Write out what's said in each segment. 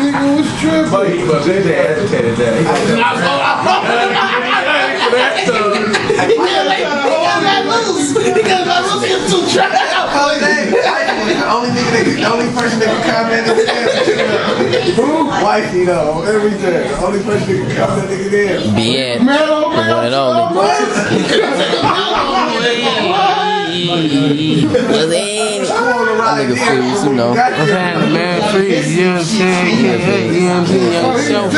nigga was tripping. But JJ agitated that. He got loose. He was too trapped. The only person that can comment nigga there. Wifey though, everything. The only person that can comment nigga there. Bien. The one and only. What's in? That nigga Freeze, you know. What's happening, man? Freeze, you know what I'm saying? You know what I'm saying? Yourself,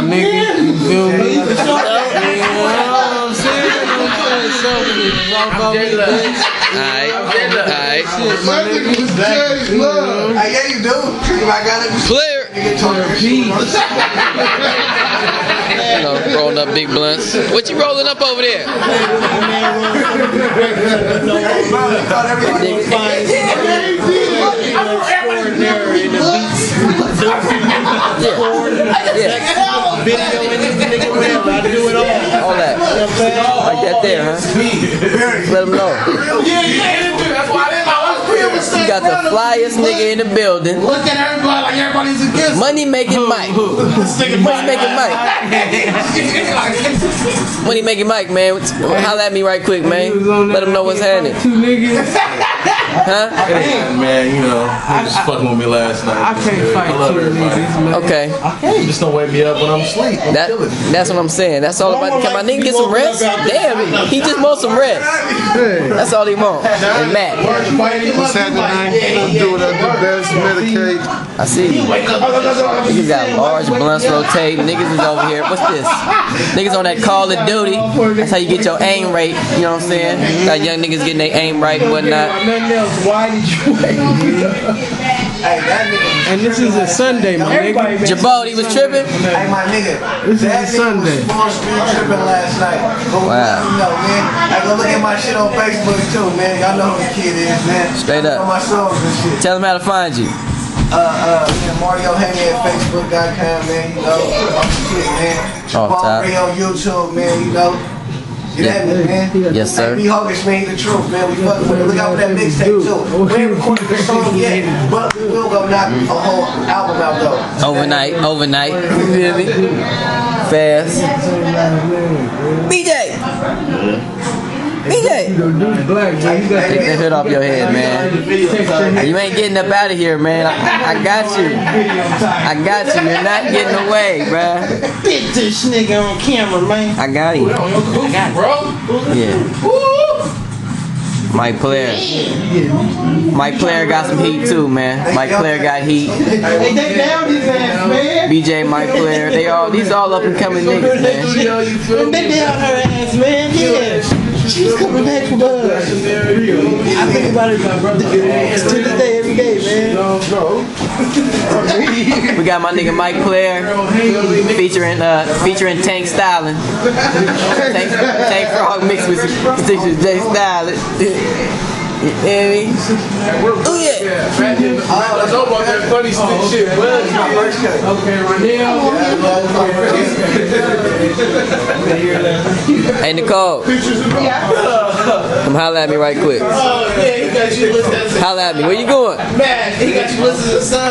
nigga. You feel me? You know what I'm saying? Alright. Yeah, you do. I got it. Clear. You know, rolling up big blunts. What you rolling up over there? All that. Like that there, huh? Let them know. You got the flyest nigga in the building. Look at everybody like everybody's against. Money making Mike. Money making Mike. Money making Mike, man. Holla at me right quick, man. Let them know what's happening. Huh? Man, you know, he was just fucking with me last night. I can't fight two niggas, man. Okay. Just don't wake me up when I'm asleep. That's what I'm saying. That's all about. Can my nigga get some rest? Damn, he just wants some rest. That's all he wants. And Matt. What's happening? I'm doing the best, Medicaid. I see you. Niggas got large blunts rotate. Niggas is over here. What's this? Niggas on that Call of Duty. That's how you get your aim rate. You know what I'm saying? Got young niggas getting their aim right and whatnot. Why did you wait? And this is a Sunday, my nigga. Jabode, he was tripping? Hey, my nigga. This is a Sunday. Tripping last night. Wow. You know, man. I go look at my shit on Facebook too, man. Y'all know who the kid is, man. Straight up. On my songs and shit. Tell them how to find you. Mario Henry at Facebook.com, man. You know, shit, man. Top. Ray on YouTube, man. You know. Get at me, man. Yes, sir. Hey, B Hogan, man, he the truth, man. We fucking with it. Look out for that mixtape, too. We ain't recorded the song yet, but we will go knock a whole album out, though. Overnight. You feel me? Fast. BJ! Take that hood off your head, man. You ain't getting up out of here, man. I got you. You're not getting away, bruh. Get this nigga on camera, man. I got him. Yeah. Mike Player got some heat too, man. Mike Player got heat. Hey, they down his ass, man. BJ, Mike Player, these all up and coming niggas, man. They down her ass, man. Yeah. She's coming back from us. I think about it to this day, every day, man. We got my nigga Mike Player featuring Tank Styling. Tank Frog mixed with Jay Styling. You hear me? Oh yeah. That's all about that funny stick shit. Okay, Ranil. Hey Nicole. Come holla at me right quick. Oh, yeah, he got you listening. Holla at me. Where you going? Man, he got you listening to